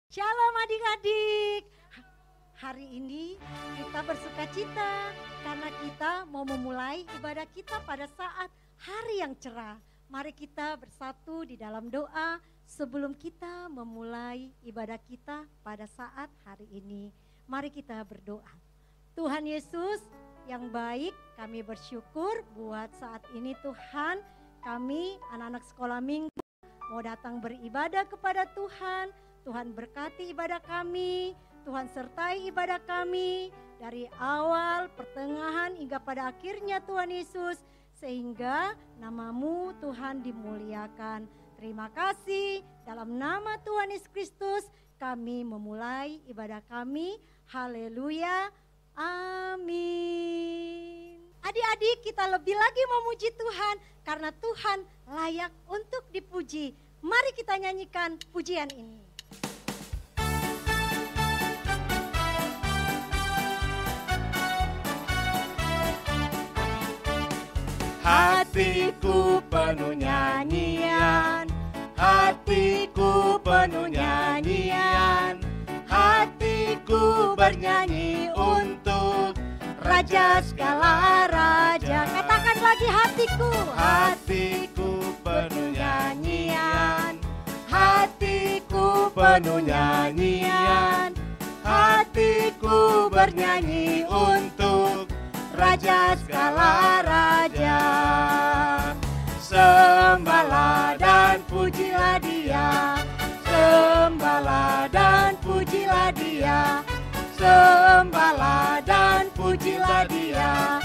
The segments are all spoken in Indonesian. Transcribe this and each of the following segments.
Shalom adik-adik. Hari ini kita bersuka cita karena kita mau memulai ibadah kita pada saat hari yang cerah. Mari kita bersatu di dalam doa sebelum kita memulai ibadah kita pada saat hari ini. Mari kita berdoa. Tuhan Yesus yang baik, kami bersyukur buat saat ini Tuhan. Kami anak-anak sekolah minggu mau datang beribadah kepada Tuhan. Tuhan berkati ibadah kami, Tuhan sertai ibadah kami dari awal, pertengahan hingga pada akhirnya Tuhan Yesus, sehingga nama-Mu Tuhan dimuliakan. Terima kasih, dalam nama Tuhan Yesus Kristus kami memulai ibadah kami. Haleluya, amin. Adik-adik, kita lebih lagi memuji Tuhan karena Tuhan layak untuk dipuji. Mari kita nyanyikan pujian ini. Hatiku penuh nyanyian, hatiku penuh nyanyian, hatiku bernyanyi untuk Raja segala raja. Katakan lagi hatiku. Hatiku penuh nyanyian, hatiku penuh nyanyian, hatiku bernyanyi untuk Raja segala raja. Sembahlah dan pujilah Dia, sembahlah dan pujilah Dia, sembahlah dan pujilah Dia,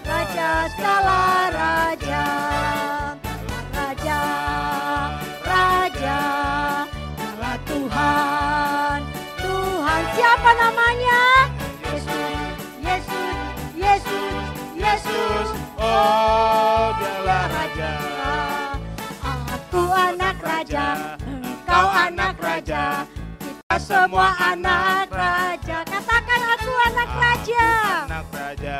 Raja segala raja. Raja, Raja, Allah Tuhan, Tuhan siapa namanya? Yesus, Yesus, Yesus, oh Dialah Raja. Aku anak raja, engkau anak raja, Kita semua anak raja. Katakan aku anak raja. Anak raja,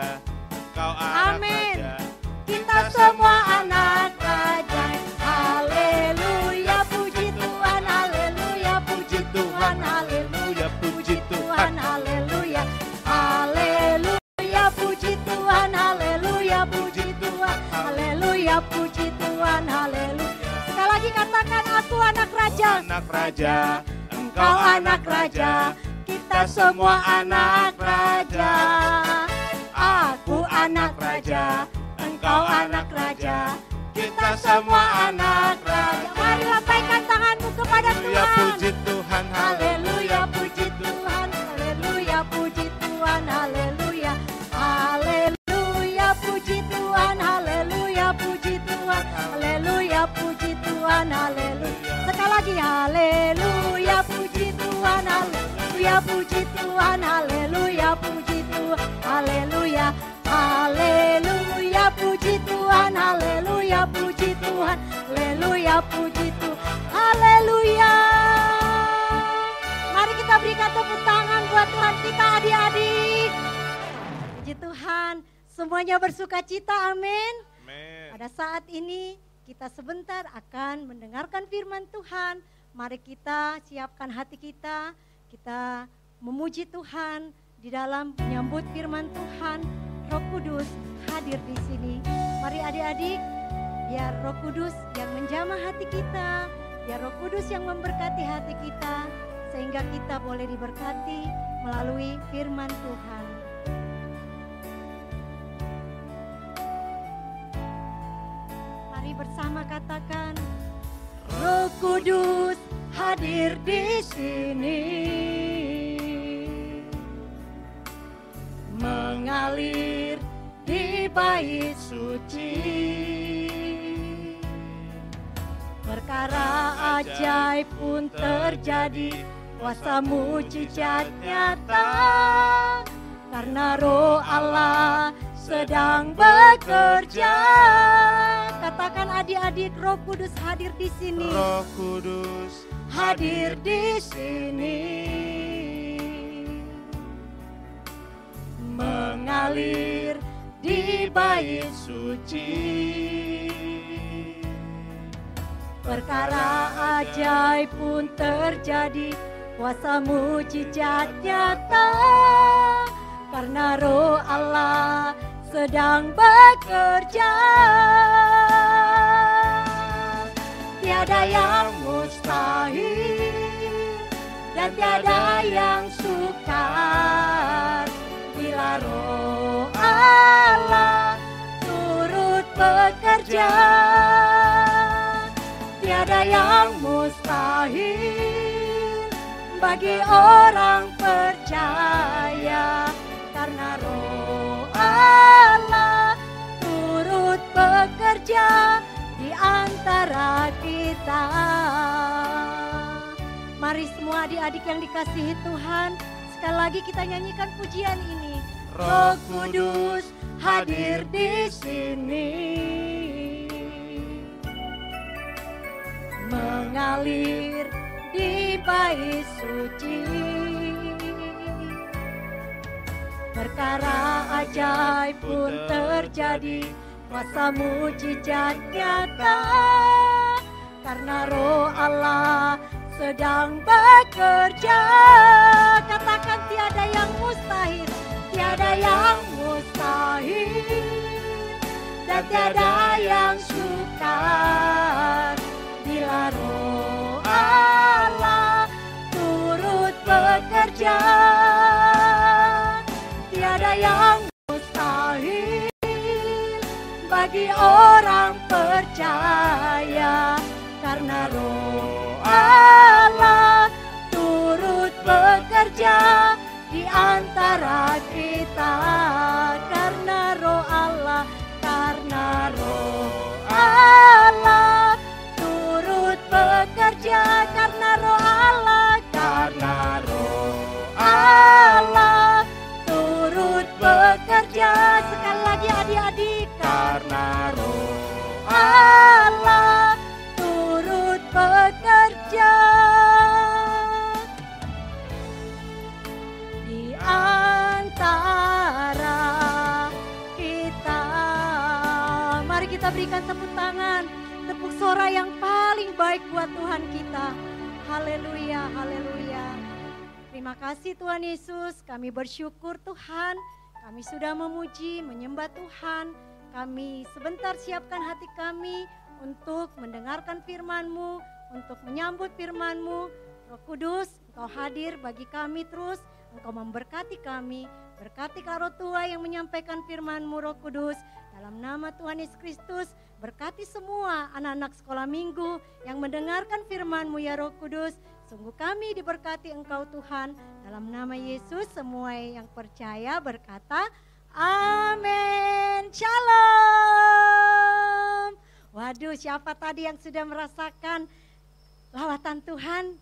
kau anak Amin. raja. Kita semua anak raja. Haleluya, puji Tuhan, haleluya, puji Tuhan, haleluya, puji Tuhan, haleluya. Haleluya, puji Tuhan, haleluya, puji Tuhan, haleluya, puji Tuhan, haleluya. Sekali lagi katakan aku anak raja. Anak raja, Engkau anak raja, kita semua anak raja. Aku anak raja, engkau anak raja, kita semua anak raja. Mari lambaikan tanganmu kepada haleluya, Tuhan. puji Tuhan, Haleluya, puji Tuhan, haleluya, puji Tuhan, haleluya. Haleluya, puji Tuhan, haleluya, puji Tuhan, haleluya, puji Tuhan, haleluya. Sekali lagi haleluya, puji Tuhan, haleluya, puji Tuhan, haleluya, puji Tuhan, haleluya. Haleluya, puji Tuhan, haleluya, puji Tuhan, haleluya, puji Tuhan, haleluya. Mari kita berikan tepuk tangan buat Tuhan kita adik-adik. Puji Tuhan, semuanya bersuka cita, amin. Amin. Pada saat ini kita sebentar akan mendengarkan firman Tuhan. Mari kita siapkan hati kita, kita memuji Tuhan di dalam menyambut firman Tuhan. Roh Kudus hadir di sini. Mari adik-adik, biar Roh Kudus yang menjamah hati kita, biar Roh Kudus yang memberkati hati kita, sehingga kita boleh diberkati melalui firman Tuhan. Mari bersama katakan, Roh Kudus hadir di sini, mengalir di bait suci. Perkara ajaib pun terjadi, kuasa mujizat nyata, karena Roh Allah sedang bekerja. Katakan adik-adik, Roh Kudus hadir di sini. Roh Kudus Hadir di sini, mengalir di bait suci. Perkara ajaib pun terjadi, kuasa mujizat nyata, karena Roh Allah sedang bekerja. Tiada yang mustahil dan tiada yang sukar bila Roh Allah turut bekerja. Tiada yang mustahil bagi orang percaya, karena Roh Allah turut bekerja di antara kita. Mari semua adik-adik yang dikasihi Tuhan, sekali lagi kita nyanyikan pujian ini. Roh Kudus hadir di sini, mengalir di bait suci. Perkara ajaib pun terjadi, kuasa mujizat nyata, karena Roh Allah sedang bekerja. Katakan tiada yang mustahil, tiada yang mustahil, dan tiada yang sukar bila Roh Allah turut bekerja. Tiada yang mustahil bagi orang percaya, karena Roh Allah turut bekerja di antara kita. Karena Roh Allah, karena Roh Allah turut bekerja, karena Roh Allah, karena Roh Allah turut bekerja. Sekali lagi adik-adik, karena Roh Allah turut bekerja di antara kita. Mari kita berikan tepuk tangan, tepuk suara yang paling baik buat Tuhan kita. Haleluya, haleluya. Terima kasih Tuhan Yesus, kami bersyukur Tuhan, kami sudah memuji, menyembah Tuhan. Kami sebentar siapkan hati kami untuk mendengarkan firman-Mu, untuk menyambut firman-Mu. Roh Kudus, Engkau hadir bagi kami terus, Engkau memberkati kami. Berkati Karo Tua yang menyampaikan firman-Mu, Roh Kudus. Dalam nama Tuhan Yesus Kristus, berkati semua anak-anak sekolah minggu yang mendengarkan firman-Mu ya Roh Kudus. Sungguh kami diberkati Engkau Tuhan. Dalam nama Yesus semua yang percaya berkata amin. Shalom. Waduh, siapa tadi yang sudah merasakan lawatan Tuhan?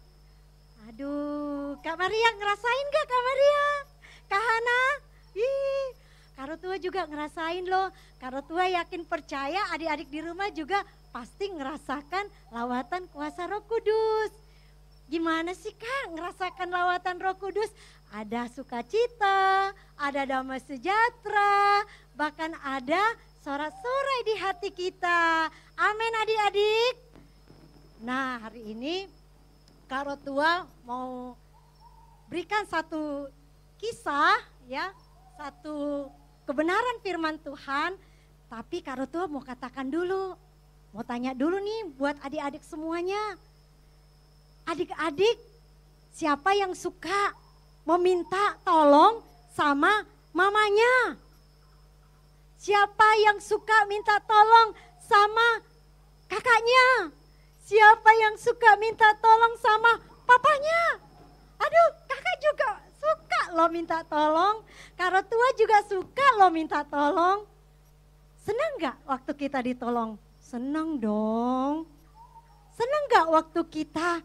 Aduh, Kak Maria ngerasain gak Kak Maria? Kak Hana? Ih, Karo Tua juga ngerasain loh. Karo Tua yakin percaya adik-adik di rumah juga pasti ngerasakan lawatan kuasa Roh Kudus. Gimana sih Kak ngerasakan lawatan Roh Kudus? Ada sukacita, ada damai sejahtera, bahkan ada sorak-sorai di hati kita. Amin adik-adik. Nah hari ini Kak Rotua mau berikan satu kisah ya, satu kebenaran firman Tuhan. Tapi Kak Rotua mau katakan dulu, mau tanya dulu nih buat adik-adik semuanya. Adik-adik, siapa yang suka meminta tolong sama mamanya? Siapa yang suka minta tolong sama kakaknya? Siapa yang suka minta tolong sama papanya? Aduh, kakak juga suka lo minta tolong. Karo Tua juga suka lo minta tolong. Senang gak waktu kita ditolong? Senang dong. Senang gak waktu kita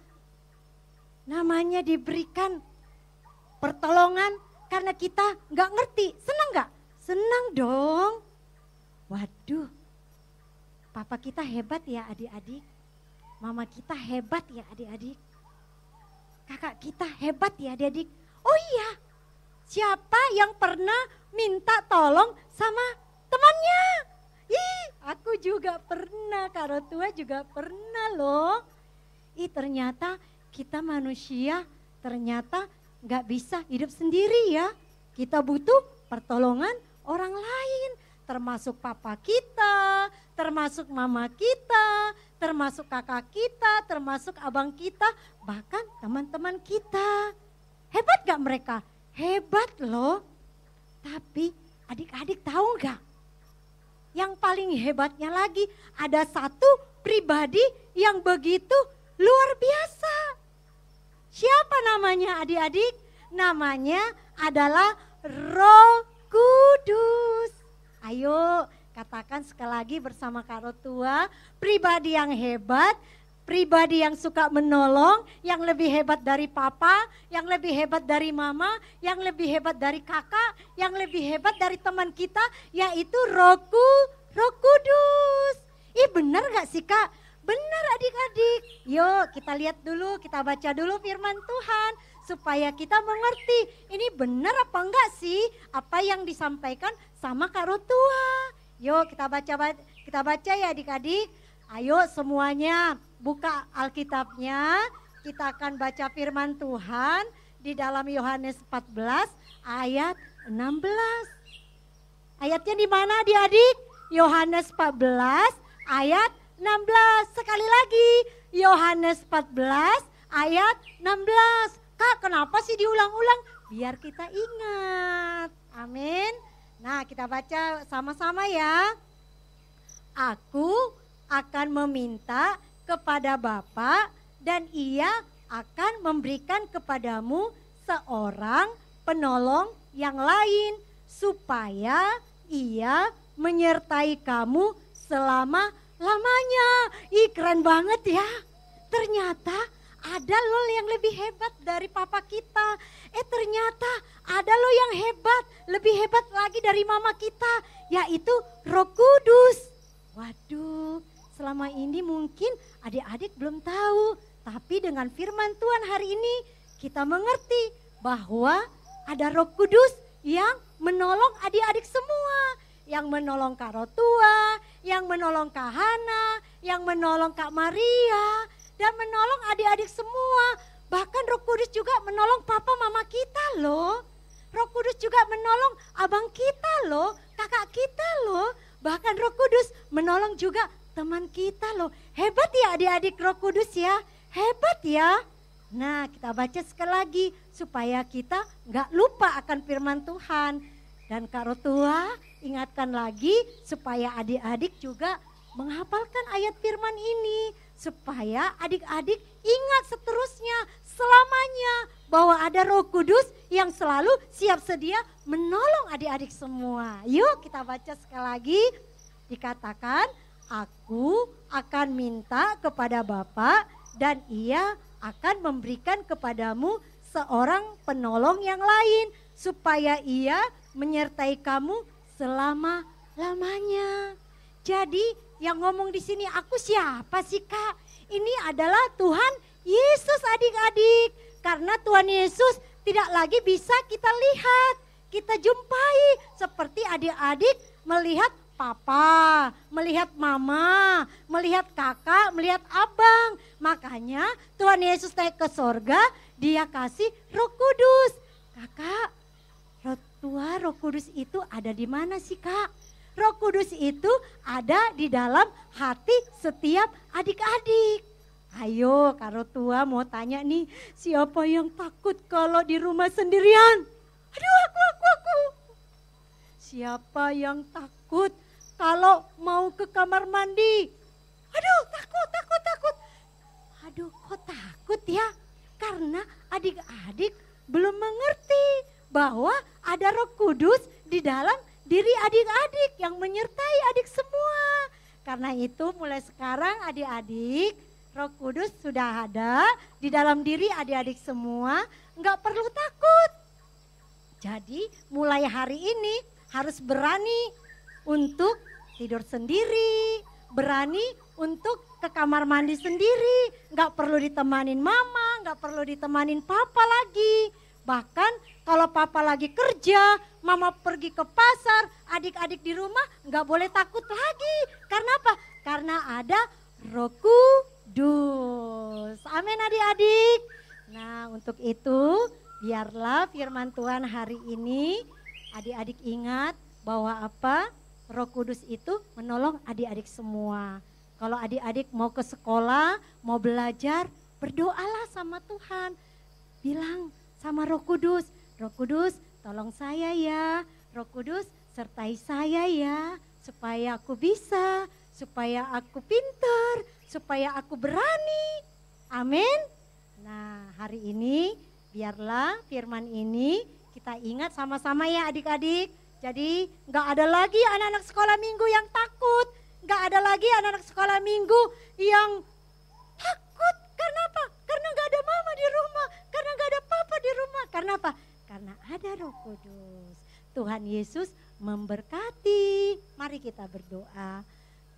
namanya diberikan pertolongan karena kita nggak ngerti? Senang nggak? Senang dong. Waduh, papa kita hebat ya adik-adik. Mama kita hebat ya adik-adik. Kakak kita hebat ya adik-adik. Oh iya, siapa yang pernah minta tolong sama temannya? Ih, aku juga pernah, Kak Rotua juga pernah loh. Ih, ternyata kita manusia ternyata nggak bisa hidup sendiri ya. Kita butuh pertolongan orang lain, termasuk papa kita, termasuk mama kita, termasuk kakak kita, termasuk abang kita, bahkan teman-teman kita. Hebat gak mereka? Hebat loh. Tapi adik-adik tahu gak? Yang paling hebatnya lagi ada satu pribadi yang begitu luar biasa. Siapa namanya adik-adik? Namanya adalah Roh Kudus. Ayo katakan sekali lagi bersama Kak Rotua, pribadi yang hebat, pribadi yang suka menolong, yang lebih hebat dari papa, yang lebih hebat dari mama, yang lebih hebat dari kakak, yang lebih hebat dari teman kita, yaitu Roh Kudus. Ih benar gak sih Kak? Benar adik-adik. Yuk kita lihat dulu, kita baca dulu firman Tuhan supaya kita mengerti ini benar apa enggak sih apa yang disampaikan sama Kak Rotua. Yuk kita baca ya adik-adik. Ayo semuanya buka Alkitabnya, kita akan baca firman Tuhan di dalam Yohanes 14 ayat 16. Ayatnya di mana adik-adik? Yohanes 14 ayat 16. Sekali lagi, Yohanes 14 ayat 16. Kak, kenapa sih diulang-ulang? Biar kita ingat. Amin. Nah, kita baca sama-sama ya. Aku akan meminta kepada Bapa dan Ia akan memberikan kepadamu seorang penolong yang lain supaya Ia menyertai kamu selama-lamanya. Ih keren banget ya. Ternyata ada loh yang lebih hebat dari papa kita. Ternyata ada loh yang hebat, lebih hebat lagi dari mama kita, yaitu Roh Kudus. Waduh, selama ini mungkin adik-adik belum tahu. Tapi dengan firman Tuhan hari ini kita mengerti bahwa ada Roh Kudus yang menolong adik-adik semua. Yang menolong Kak Rotua, yang menolong Kak Hana, yang menolong Kak Maria, dan menolong adik-adik semua. Bahkan Roh Kudus juga menolong papa mama kita loh. Roh Kudus juga menolong abang kita loh, kakak kita loh. Bahkan Roh Kudus menolong juga teman kita loh. Hebat ya adik-adik Roh Kudus ya, hebat ya. Nah kita baca sekali lagi supaya kita gak lupa akan firman Tuhan. Dan Kak Rotua ingatkan lagi supaya adik-adik juga menghafalkan ayat firman ini. Supaya adik-adik ingat seterusnya selamanya bahwa ada Roh Kudus yang selalu siap sedia menolong adik-adik semua. Yuk kita baca sekali lagi. Dikatakan, aku akan minta kepada Bapa dan Ia akan memberikan kepadamu seorang penolong yang lain supaya Ia menyertai kamu selama-lamanya. Jadi yang ngomong di sini aku siapa sih Kak? Ini adalah Tuhan Yesus adik-adik. Karena Tuhan Yesus tidak lagi bisa kita lihat, kita jumpai. Seperti adik-adik melihat papa, melihat mama, melihat kakak, melihat abang. Makanya Tuhan Yesus naik ke sorga, Dia kasih Roh Kudus. Kakak, Roh Kudus itu ada di mana sih Kak? Roh Kudus itu ada di dalam hati setiap adik-adik. Ayo Kak Rotua mau tanya nih, siapa yang takut kalau di rumah sendirian? Aduh aku. Siapa yang takut kalau mau ke kamar mandi? Aduh takut. Aduh kok takut ya? Karena adik-adik belum mengerti bahwa ada Roh Kudus di dalam diri adik-adik yang menyertai adik semua. Karena itu mulai sekarang adik-adik, Roh Kudus sudah ada di dalam diri adik-adik semua, enggak perlu takut. Jadi mulai hari ini harus berani untuk tidur sendiri, berani untuk ke kamar mandi sendiri, enggak perlu ditemanin mama, enggak perlu ditemanin papa lagi. Bahkan kalau papa lagi kerja, mama pergi ke pasar, adik-adik di rumah nggak boleh takut lagi. Karena apa? Karena ada Roh Kudus. Amin adik-adik. Nah, untuk itu biarlah firman Tuhan hari ini adik-adik ingat bahwa apa? Roh Kudus itu menolong adik-adik semua. Kalau adik-adik mau ke sekolah, mau belajar, berdoalah sama Tuhan. Bilang sama Roh Kudus, Roh Kudus tolong saya ya, Roh Kudus sertai saya ya, supaya aku bisa, supaya aku pintar, supaya aku berani. Amin. Nah, hari ini biarlah firman ini kita ingat sama-sama ya adik-adik. Jadi nggak ada lagi anak-anak sekolah minggu yang takut. Nggak ada lagi anak-anak sekolah minggu yang takut. Karena apa? Karena nggak ada mama di rumah. Karena nggak ada papa di rumah. Karena apa? Karena ada Roh Kudus. Tuhan Yesus memberkati. Mari kita berdoa.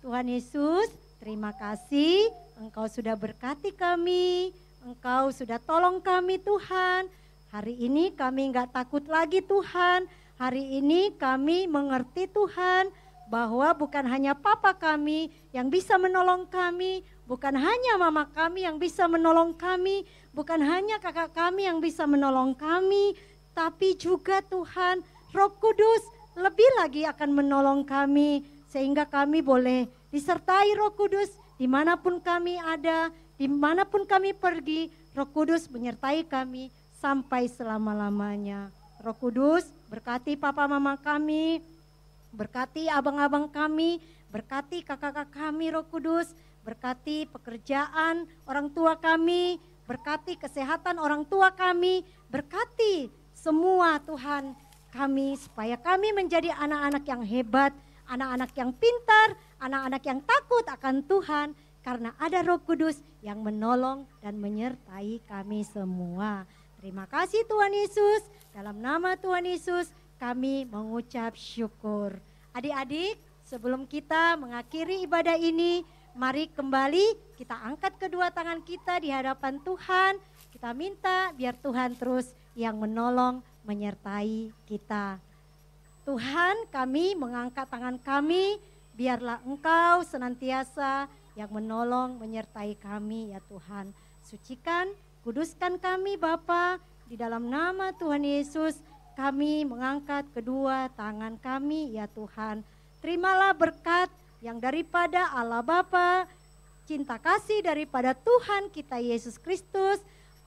Tuhan Yesus, terima kasih Engkau sudah berkati kami. Engkau sudah tolong kami Tuhan. Hari ini kami nggak takut lagi Tuhan. Hari ini kami mengerti Tuhan bahwa bukan hanya papa kami yang bisa menolong kami, bukan hanya mama kami yang bisa menolong kami, bukan hanya kakak kami yang bisa menolong kami, tapi juga Tuhan Roh Kudus lebih lagi akan menolong kami sehingga kami boleh disertai Roh Kudus dimanapun kami ada, dimanapun kami pergi, Roh Kudus menyertai kami sampai selama-lamanya. Roh Kudus berkati papa mama kami, berkati abang-abang kami, berkati kakak-kakak kami Roh Kudus, berkati pekerjaan orang tua kami, berkati kesehatan orang tua kami, berkati semua Tuhan kami supaya kami menjadi anak-anak yang hebat, anak-anak yang pintar, anak-anak yang takut akan Tuhan karena ada Roh Kudus yang menolong dan menyertai kami semua. Terima kasih Tuhan Yesus, dalam nama Tuhan Yesus kami mengucap syukur. Adik-adik, sebelum kita mengakhiri ibadah ini, mari kembali kita angkat kedua tangan kita di hadapan Tuhan. Kita minta biar Tuhan terus yang menolong, menyertai kita. Tuhan, kami mengangkat tangan kami, biarlah Engkau senantiasa yang menolong, menyertai kami ya Tuhan. Sucikan, kuduskan kami Bapa, di dalam nama Tuhan Yesus kami mengangkat kedua tangan kami ya Tuhan. Terimalah berkat yang daripada Allah Bapa, cinta kasih daripada Tuhan kita Yesus Kristus,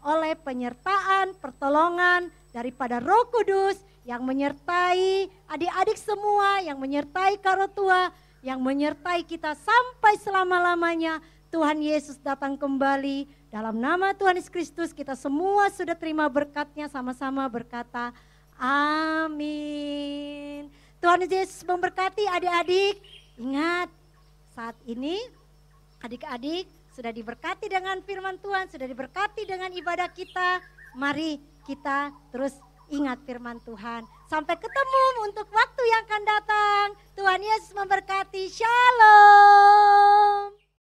oleh penyertaan, pertolongan daripada Roh Kudus yang menyertai adik-adik semua, yang menyertai Karotua, yang menyertai kita sampai selama-lamanya. Tuhan Yesus datang kembali. Dalam nama Tuhan Yesus Kristus kita semua sudah terima berkatnya, sama-sama berkata amin. Tuhan Yesus memberkati adik-adik. Ingat, saat ini adik-adik sudah diberkati dengan firman Tuhan, sudah diberkati dengan ibadah kita. Mari kita terus ingat firman Tuhan. Sampai ketemu untuk waktu yang akan datang. Tuhan Yesus memberkati. Shalom.